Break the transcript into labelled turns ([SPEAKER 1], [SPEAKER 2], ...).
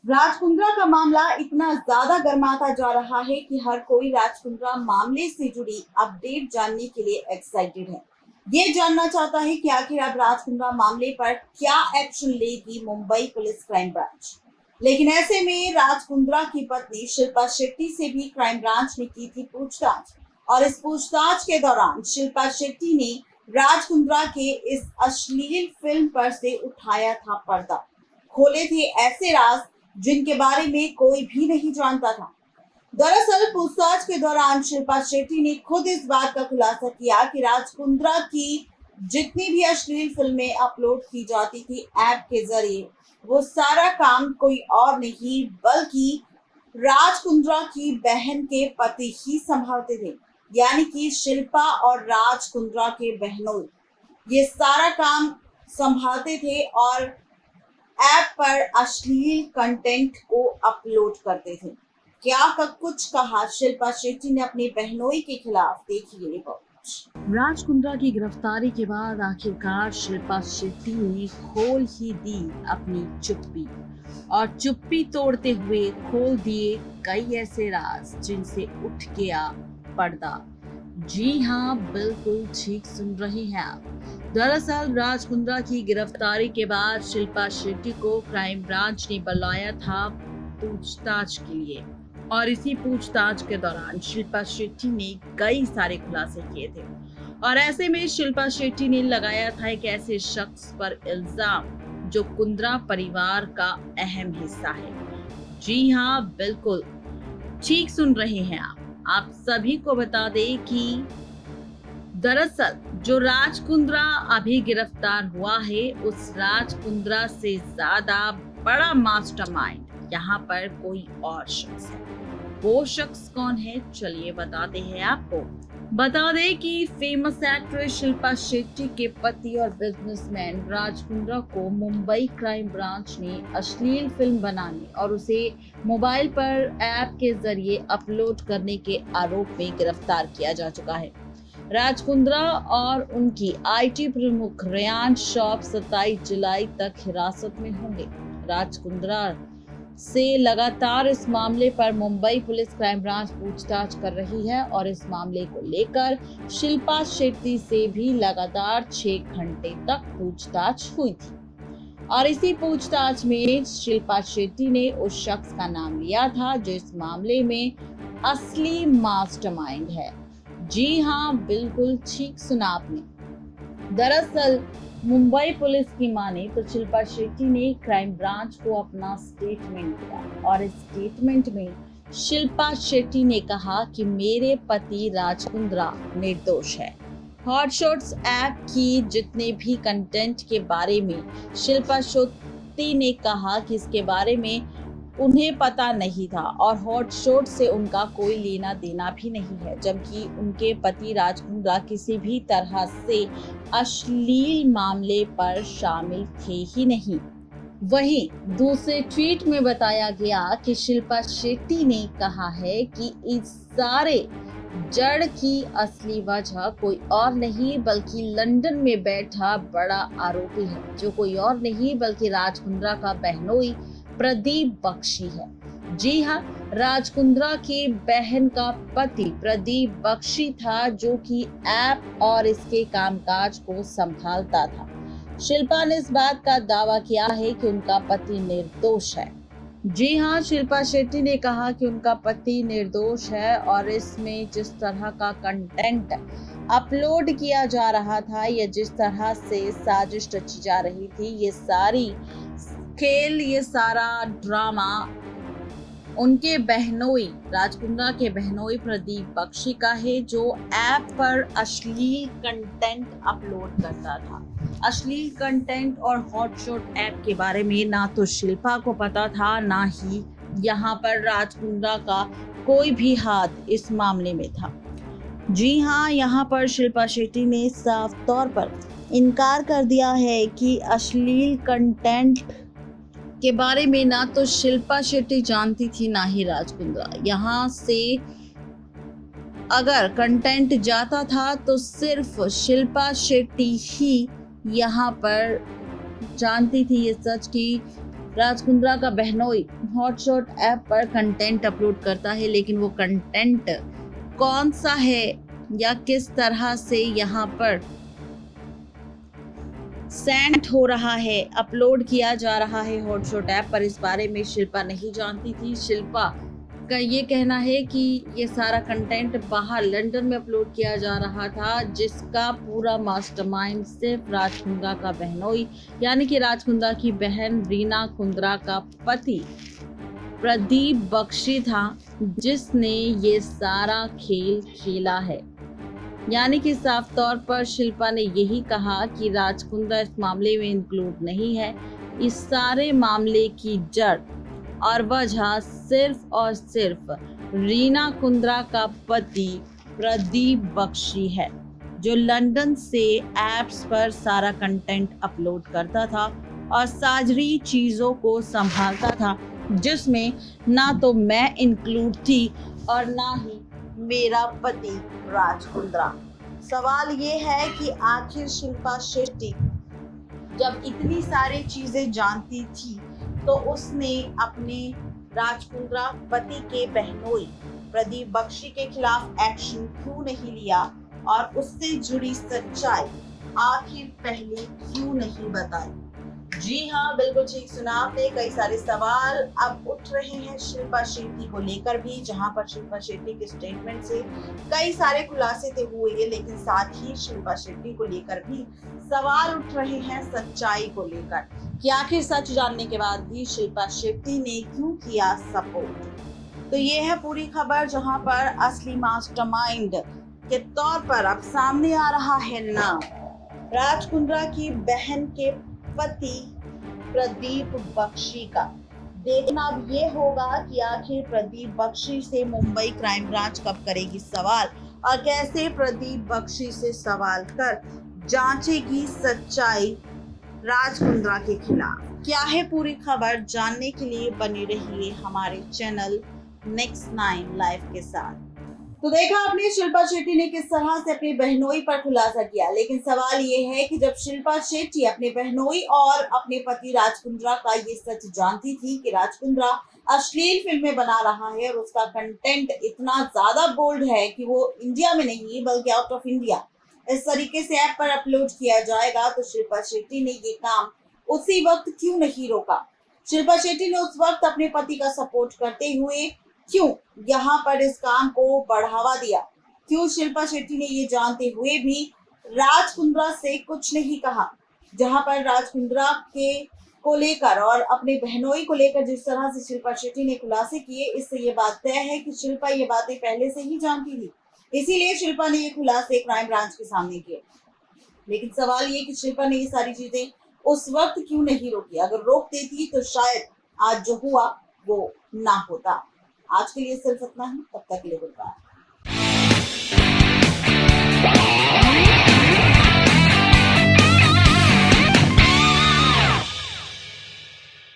[SPEAKER 1] राज कुंद्रा का मामला इतना ज्यादा गर्माता जा रहा है कि हर कोई राज कुंद्रा मामले से जुड़ी अपडेट जानने के लिए एक्साइटेड है। ये जानना चाहता है कि आखिर अब राज कुंद्रा मामले पर क्या एक्शन लेगी मुंबई पुलिस क्राइम ब्रांच। लेकिन ऐसे में राज कुंद्रा की पत्नी शिल्पा शेट्टी से भी क्राइम ब्रांच ने की थी पूछताछ, और इस पूछताछ के दौरान शिल्पा शेट्टी ने राज कुंद्रा के इस अश्लील फिल्म पर से उठाया था पर्दा, खोले थे ऐसे राज जिनके बारे में कोई भी नहीं जानता था। दरअसल पूछताछ के दौरान शिल्पा शेट्टी ने खुद इस बात का खुलासा किया कि राज कुंद्रा की जितनी भी अश्लील फिल्में अपलोड की जाती थी ऐप के जरिए, वो सारा काम कोई और नहीं बल्कि राज कुंद्रा की बहन के पति ही संभालते थे, यानी कि शिल्पा और राज कुंद्रा के बहनों ये सारा काम संभालते थे और ऐप पर अश्लील कंटेंट को अपलोड करते थे। क्या कुछ कहा शिल्पा शेट्टी ने अपनी बहनोई के खिलाफ, देखिए रिपोर्ट।
[SPEAKER 2] राज कुंद्रा की गिरफ्तारी के बाद आखिरकार शिल्पा शेट्टी ने खोल ही दी अपनी चुप्पी, और चुप्पी तोड़ते हुए खोल दिए कई ऐसे राज जिनसे उठ गया पर्दा। जी हाँ, बिल्कुल ठीक सुन रहे हैं आप। दरअसल राज कुंद्रा की गिरफ्तारी के बाद शिल्पा शेट्टी को क्राइम ब्रांच ने बुलाया था पूछताछ के लिए, और इसी पूछताछ के दौरान शिल्पा शेट्टी ने कई सारे खुलासे किए थे। और ऐसे में शिल्पा शेट्टी ने लगाया था एक ऐसे शख्स पर इल्जाम जो कुंद्रा परिवार का अहम हिस्सा है। जी हाँ, बिल्कुल ठीक सुन रहे हैं आप सभी को बता दें कि दरअसल जो राज कुंद्रा अभी गिरफ्तार हुआ है, उस राज कुंद्रा से ज्यादा बड़ा मास्टरमाइंड यहाँ पर कोई और शख्स है। वो शख्स कौन है, चलिए बताते हैं आपको। बता दें कि फेमस एक्ट्रेस शिल्पा शेट्टी के पति और बिजनेसमैन राज कुंद्रा को मुंबई क्राइम ब्रांच ने अश्लील फिल्म बनाने और उसे मोबाइल पर ऐप के जरिए अपलोड करने के आरोप में गिरफ्तार किया जा चुका है। राज कुंद्रा और उनकी आईटी प्रमुख रेयान श्रॉफ 27 जुलाई तक हिरासत में होंगे। राज कुंद्रा से लगातार इस मामले पर मुंबई पुलिस क्राइम ब्रांच पूछताछ कर रही है, और इस मामले को लेकर शिल्पा शेट्टी से भी लगातार 6 घंटे तक पूछताछ हुई थी। और इसी पूछताछ में शिल्पा शेट्टी ने उस शख्स का नाम लिया था जो इस मामले में असली मास्टरमाइंड है। जी हाँ, बिल्कुल ठीक सुना आपने। दरअसल मुंबई पुलिस की माने तो शिल्पा शेट्टी ने क्राइम ब्रांच को अपना स्टेटमेंट दिया, और इस स्टेटमेंट में शिल्पा शेट्टी ने कहा कि मेरे पति राज कुंद्रा निर्दोष है। हॉटशॉट्स ऐप की जितने भी कंटेंट के बारे में शिल्पा शेट्टी ने कहा कि इसके बारे में उन्हें पता नहीं था और हॉटशॉट से उनका कोई लेना देना भी नहीं है, जबकि उनके पति राज कुंद्रा किसी भी तरह से अश्लील मामले पर शामिल थे ही नहीं। वहीं दूसरे ट्वीट में बताया गया कि शिल्पा शेट्टी ने कहा है कि इस सारे जड़ की असली वजह कोई और नहीं बल्कि लंदन में बैठा बड़ा आरोपी है, जो कोई और नहीं बल्कि राज कुंद्रा का बहनोई प्रदीप बख्शी है। जी हाँ, राज कुंद्रा की बहन का पति प्रदीप बख्शी था, जो कि ऐप और इसके कामकाज को संभालता था। शिल्पा ने इस बात का दावा किया है कि उनका पति निर्दोष है। जी हाँ, शिल्पा शेट्टी ने कहा कि उनका पति निर्दोष है, और इसमें जिस तरह का कंटेंट अपलोड किया जा रहा था या जिस तरह से साजिश रची जा रही थी, ये सारी खेल, ये सारा ड्रामा उनके बहनोई राज कुंद्रा के बहनोई प्रदीप बख्शी का है, जो ऐप पर अश्लील कंटेंट अपलोड करता था। अश्लील कंटेंट और हॉटशॉट ऐप के बारे में ना तो शिल्पा को पता था, ना ही यहाँ पर राज कुंद्रा का कोई भी हाथ इस मामले में था। जी हाँ, यहाँ पर शिल्पा शेट्टी ने साफ तौर पर इनकार कर दिया है कि अश्लील कंटेंट के बारे में ना तो शिल्पा शेट्टी जानती थी, ना ही राज कुंद्रा। यहाँ से अगर कंटेंट जाता था तो सिर्फ शिल्पा शेट्टी ही यहाँ पर जानती थी ये सच कि राज कुंद्रा का बहनोई हॉटशॉट ऐप पर कंटेंट अपलोड करता है, लेकिन वो कंटेंट कौन सा है या किस तरह से यहाँ पर सेंड हो रहा है, अपलोड किया जा रहा है हॉटशॉट ऐप पर, इस बारे में शिल्पा नहीं जानती थी। शिल्पा का ये कहना है कि ये सारा कंटेंट बाहर लंदन में अपलोड किया जा रहा था, जिसका पूरा मास्टरमाइंड सिर्फ राज कुंद्रा का बहनोई यानी कि राज कुंद्रा की बहन रीना कुंद्रा का पति प्रदीप बख्शी था, जिसने ये सारा खेल खेला है। यानी कि साफ तौर पर शिल्पा ने यही कहा कि राज कुंद्रा इस मामले में इंक्लूड नहीं है। इस सारे मामले की जड़ और वजह सिर्फ और सिर्फ रीना कुंद्रा का पति प्रदीप बख्शी है, जो लंदन से ऐप्स पर सारा कंटेंट अपलोड करता था और साजरी चीजों को संभालता था, जिसमें ना तो मैं इंक्लूड थी और ना ही मेरा पति राज कुंद्रा। सवाल ये है कि आखिर शिल्पा शेट्टी जब इतनी सारी चीजें जानती थी तो उसने अपने राज कुंद्रा पति के बहनोई प्रदीप बख्शी के खिलाफ एक्शन क्यों नहीं लिया और उससे जुड़ी सच्चाई आखिर पहले क्यों नहीं बताई। जी हाँ, बिल्कुल ठीक सुना आपने। कई सारे सवाल अब उठ रहे हैं शिल्पा शेट्टी को लेकर भी, जहां पर शिल्पा शेट्टी के स्टेटमेंट से कई सारे खुलासे तो हुए हैं, लेकिन साथ ही शिल्पा शेट्टी को लेकर भी सवाल उठ रहे हैं सच्चाई को लेकर कि आखिर सच जानने के बाद भी शिल्पा शेट्टी ने क्यों किया सपोर्ट। तो ये है पूरी खबर, जहां पर असली मास्टरमाइंड के तौर पर अब सामने आ रहा है नाम राज कुंद्रा की बहन के पति प्रदीप बख्शी का। देखना अब ये होगा कि आखिर प्रदीप बख्शी से मुंबई क्राइम ब्रांच कब करेगी सवाल और कैसे प्रदीप बख्शी से सवाल कर जांचेगी सच्चाई राज कुंद्रा के खिलाफ। क्या है पूरी खबर, जानने के लिए बने रहिए हमारे चैनल नेक्स्ट 9 लाइव के साथ। तो देखा आपने शिल्पा शेट्टी ने किस तरह से अपनी बहनोई पर खुलासा किया, लेकिन सवाल ये है कि जब शिल्पा शेट्टी अपने बहनोई और अपने पति राज कुंद्रा का ये सच जानती थी कि राज कुंद्रा अश्लील फिल्में बना रहा है और उसका कंटेंट इतना ज्यादा बोल्ड है कि वो इंडिया में नहीं बल्कि आउट ऑफ इंडिया इस तरीके से ऐप पर अपलोड किया जाएगा, तो शिल्पा शेट्टी ने ये काम उसी वक्त क्यों नहीं रोका। शिल्पा शेट्टी ने उस वक्त अपने पति का सपोर्ट करते हुए क्यों यहाँ पर इस काम को बढ़ावा दिया। क्यों शिल्पा शेट्टी ने ये जानते हुए भी राज कुंद्रा से कुछ नहीं कहा, जहां पर राज कुंद्रा के को लेकर और अपने बहनोई को लेकर जिस तरह से शिल्पा शेट्टी ने खुलासे किए, इससे ये बात तय है कि शिल्पा ये बातें पहले से ही जानती थी, इसीलिए शिल्पा ने ये खुलासे क्राइम ब्रांच के सामने किए। लेकिन सवाल ये कि शिल्पा ने ये सारी चीजें उस वक्त क्यों नहीं रोकी। अगर रोक देती तो शायद आज जो हुआ वो ना होता। आज के लिए सिर्फ इतना ही, तब तक के लिए गुड बाय।